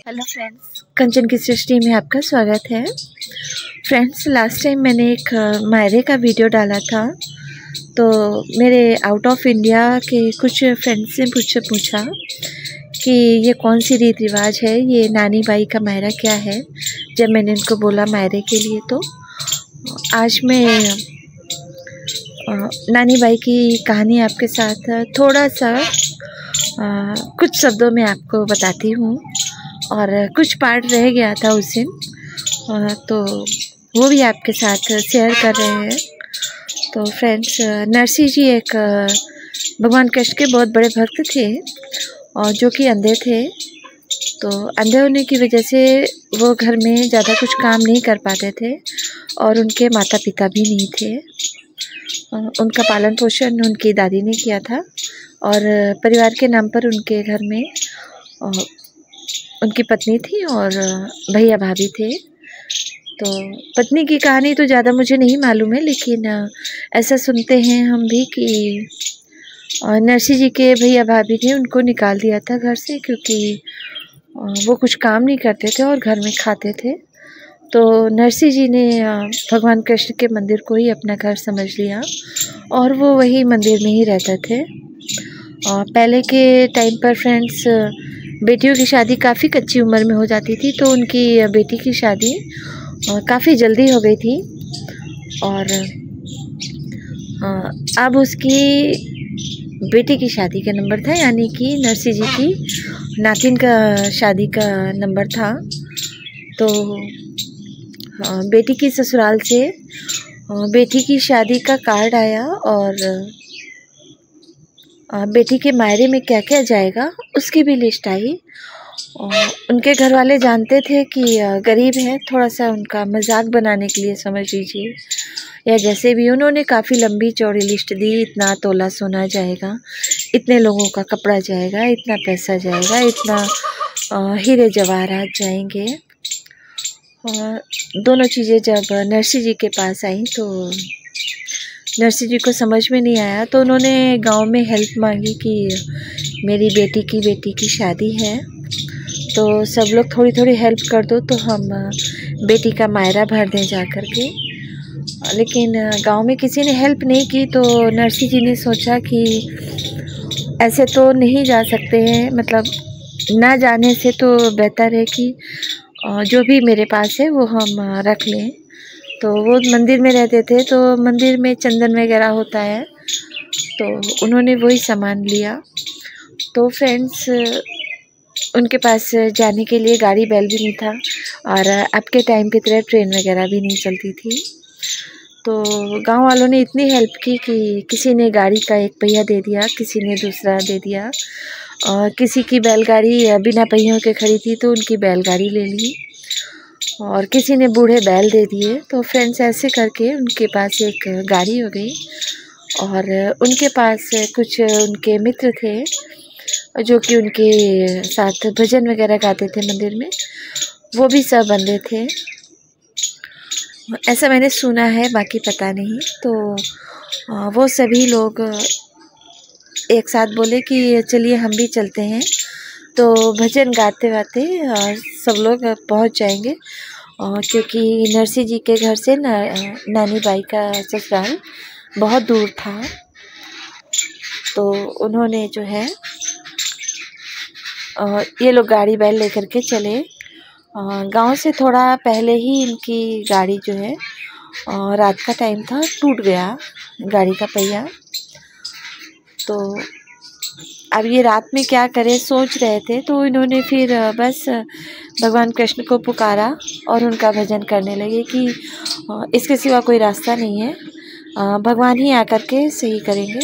Hello friends, कंचन की सृष्टि में आपका स्वागत है। फ्रेंड्स, लास्ट टाइम मैंने एक मायरे का वीडियो डाला था, तो मेरे आउट ऑफ इंडिया के कुछ फ्रेंड्स ने मुझसे पूछा कि ये कौन सी रीति रिवाज है, ये नानी बाई का मायरा क्या है। जब मैंने उनको बोला मायरे के लिए, तो आज मैं नानी बाई की कहानी आपके साथ थोड़ा सा कुछ शब्दों में आपको बताती हूँ। और कुछ पार्ट रह गया था उस दिन, तो वो भी आपके साथ शेयर कर रहे हैं। तो फ्रेंड्स, नरसिंह जी एक भगवान कृष्ण के बहुत बड़े भक्त थे, और जो कि अंधे थे। तो अंधे होने की वजह से वो घर में ज़्यादा कुछ काम नहीं कर पाते थे, और उनके माता पिता भी नहीं थे। उनका पालन पोषण उनकी दादी ने किया था, और परिवार के नाम पर उनके घर में उनकी पत्नी थी और भैया भाभी थे। तो पत्नी की कहानी तो ज़्यादा मुझे नहीं मालूम है, लेकिन ऐसा सुनते हैं हम भी कि नरसिंह जी के भैया भाभी ने उनको निकाल दिया था घर से, क्योंकि वो कुछ काम नहीं करते थे और घर में खाते थे। तो नरसिंह जी ने भगवान कृष्ण के मंदिर को ही अपना घर समझ लिया, और वो वही मंदिर में ही रहते थे। पहले के टाइम पर फ्रेंड्स, बेटियों की शादी काफ़ी कच्ची उम्र में हो जाती थी, तो उनकी बेटी की शादी काफ़ी जल्दी हो गई थी। और अब उसकी बेटी की शादी का नंबर था, यानी कि नरसिंह जी की नातिन का शादी का नंबर था। तो बेटी की ससुराल से बेटी की शादी का कार्ड आया, और बेटी के मायरे में क्या क्या जाएगा उसकी भी लिस्ट आई। उनके घर वाले जानते थे कि गरीब है, थोड़ा सा उनका मजाक बनाने के लिए समझ लीजिए, या जैसे भी उन्होंने काफ़ी लंबी चौड़ी लिस्ट दी। इतना तोला सोना जाएगा, इतने लोगों का कपड़ा जाएगा, इतना पैसा जाएगा, इतना हीरे जवाहरात जाएंगे। दोनों चीज़ें जब नरसिंह जी के पास आई, तो नरसिंह जी को समझ में नहीं आया। तो उन्होंने गांव में हेल्प मांगी कि मेरी बेटी की शादी है, तो सब लोग थोड़ी थोड़ी हेल्प कर दो, तो हम बेटी का मायरा भर दें जा कर के। लेकिन गांव में किसी ने हेल्प नहीं की, तो नरसिंह जी ने सोचा कि ऐसे तो नहीं जा सकते हैं, मतलब ना जाने से तो बेहतर है कि जो भी मेरे पास है वो हम रख लें। तो वो मंदिर में रहते थे, तो मंदिर में चंदन वगैरह होता है, तो उन्होंने वही सामान लिया। तो फ्रेंड्स, उनके पास जाने के लिए गाड़ी बैल भी नहीं था, और अब के टाइम की तरह ट्रेन वगैरह भी नहीं चलती थी। तो गांव वालों ने इतनी हेल्प की कि किसी ने गाड़ी का एक पहिया दे दिया, किसी ने दूसरा दे दिया, और किसी की बैलगाड़ी बिना पहियों के खड़ी थी, तो उनकी बैलगाड़ी ले ली, और किसी ने बूढ़े बैल दे दिए। तो फ्रेंड्स, ऐसे करके उनके पास एक गाड़ी हो गई। और उनके पास कुछ उनके मित्र थे, जो कि उनके साथ भजन वगैरह गाते थे मंदिर में, वो भी सब बंदे थे, ऐसा मैंने सुना है, बाकी पता नहीं। तो वो सभी लोग एक साथ बोले कि चलिए हम भी चलते हैं। तो भजन गाते गाते सब लोग पहुंच जाएंगे, क्योंकि नरसिंह जी के घर से नानी बाई का ससुराल बहुत दूर था। तो उन्होंने जो है ये लोग गाड़ी बैल लेकर के चले। गांव से थोड़ा पहले ही इनकी गाड़ी जो है, रात का टाइम था, टूट गया गाड़ी का पहिया। तो अब ये रात में क्या करें सोच रहे थे, तो इन्होंने फिर बस भगवान कृष्ण को पुकारा और उनका भजन करने लगे कि इसके सिवा कोई रास्ता नहीं है, भगवान ही आकर के सही करेंगे।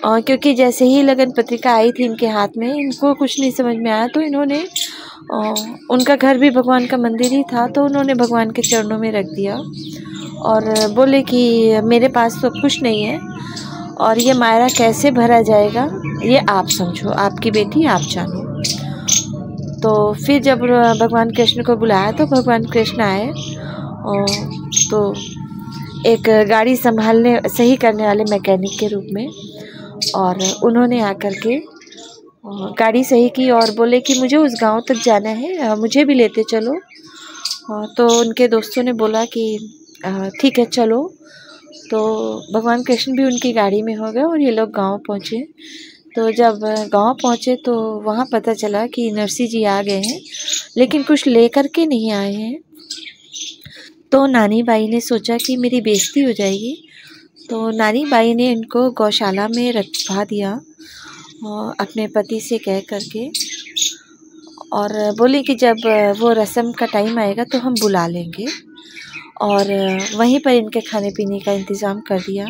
क्योंकि जैसे ही लगन पत्रिका आई थी इनके हाथ में, इनको कुछ नहीं समझ में आया, तो इन्होंने उनका घर भी भगवान का मंदिर ही था, तो उन्होंने भगवान के चरणों में रख दिया और बोले कि मेरे पास तो कुछ नहीं है, और ये मायरा कैसे भरा जाएगा ये आप समझो, आपकी बेटी आप जानो। तो फिर जब भगवान कृष्ण को बुलाया, तो भगवान कृष्ण आए, तो एक गाड़ी संभालने सही करने वाले मैकेनिक के रूप में, और उन्होंने आकर के गाड़ी सही की और बोले कि मुझे उस गांव तक जाना है, मुझे भी लेते चलो। तो उनके दोस्तों ने बोला कि ठीक है चलो। तो भगवान कृष्ण भी उनकी गाड़ी में हो गए और ये लोग गांव पहुँचे। तो जब गांव पहुँचे तो वहाँ पता चला कि नरसिंह जी आ गए हैं, लेकिन कुछ लेकर के नहीं आए हैं। तो नानी बाई ने सोचा कि मेरी बेइज्जती हो जाएगी, तो नानी बाई ने इनको गौशाला में रखवा दिया अपने पति से कह करके, और बोली कि जब वो रस्म का टाइम आएगा तो हम बुला लेंगे, और वहीं पर इनके खाने पीने का इंतज़ाम कर दिया।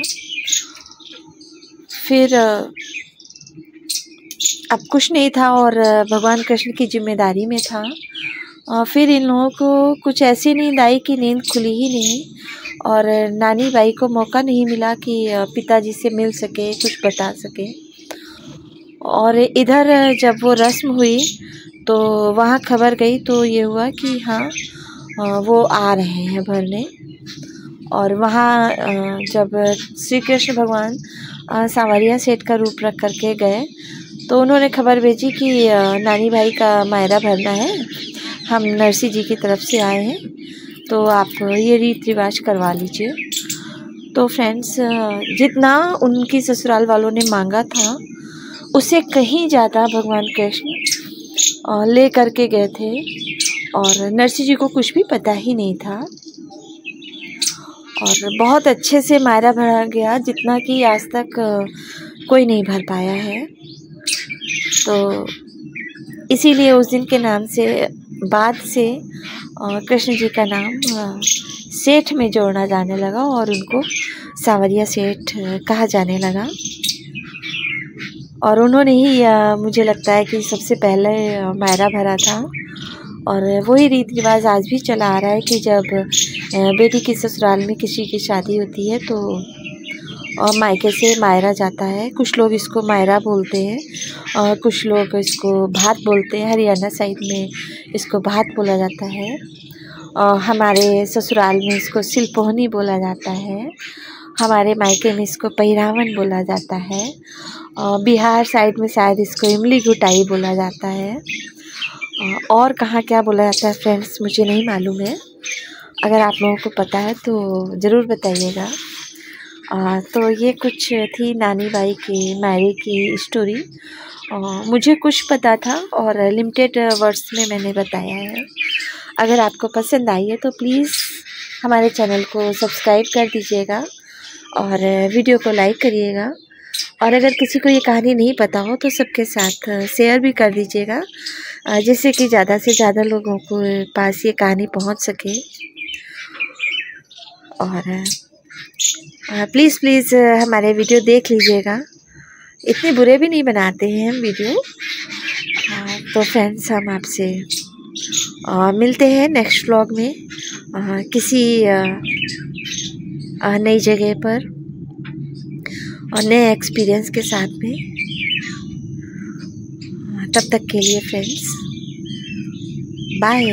फिर अब कुछ नहीं था और भगवान कृष्ण की जिम्मेदारी में था। फिर इन लोगों को कुछ ऐसी नींद आई कि नींद खुली ही नहीं, और नानी बाई को मौका नहीं मिला कि पिताजी से मिल सके, कुछ बता सके। और इधर जब वो रस्म हुई तो वहाँ खबर गई तो ये हुआ कि हाँ वो आ रहे हैं भरने। और वहाँ जब श्री कृष्ण भगवान सांवरिया सेठ का रूप रख करके गए तो उन्होंने खबर भेजी कि नानी भाई का मायरा भरना है, हम नरसिंह जी की तरफ से आए हैं, तो आप ये रीति रिवाज करवा लीजिए। तो फ्रेंड्स, जितना उनकी ससुराल वालों ने मांगा था उससे कहीं ज़्यादा भगवान कृष्ण ले करके गए थे, और नरसिंह जी को कुछ भी पता ही नहीं था। और बहुत अच्छे से मायरा भरा गया, जितना कि आज तक कोई नहीं भर पाया है। तो इसीलिए उस दिन के नाम से बाद से कृष्ण जी का नाम सेठ में जोड़ना जाने लगा और उनको सांवरिया सेठ कहा जाने लगा। और उन्होंने ही मुझे लगता है कि सबसे पहले मायरा भरा था, और वही रीति रिवाज आज भी चला आ रहा है कि जब बेटी की ससुराल में किसी की शादी होती है तो मायके से मायरा जाता है। कुछ लोग इसको मायरा बोलते हैं और कुछ लोग इसको भात बोलते हैं। हरियाणा साइड में इसको भात बोला जाता है, हमारे ससुराल में इसको सिलपोहनी बोला जाता है, हमारे मायके में इसको पहिरावन बोला जाता है, बिहार साइड में शायद इसको इमली घुटाई बोला जाता है, और कहाँ क्या बोला जाता है फ्रेंड्स मुझे नहीं मालूम है। अगर आप लोगों को पता है तो ज़रूर बताइएगा। तो ये कुछ थी नानी बाई के मैरी की स्टोरी। मुझे कुछ पता था और लिमिटेड वर्ड्स में मैंने बताया है। अगर आपको पसंद आई है तो प्लीज़ हमारे चैनल को सब्सक्राइब कर दीजिएगा और वीडियो को लाइक करिएगा। और अगर किसी को ये कहानी नहीं पता हो तो सबके साथ शेयर भी कर दीजिएगा, जिससे कि ज़्यादा से ज़्यादा लोगों को पास ये कहानी पहुंच सके। और प्लीज़ हमारे वीडियो देख लीजिएगा, इतने बुरे भी नहीं बनाते हैं हम वीडियो। तो फ्रेंड्स, हम आपसे मिलते हैं नेक्स्ट व्लॉग में किसी नई जगह पर और नए एक्सपीरियंस के साथ में। तब तक के लिए फ्रेंड्स, बाय।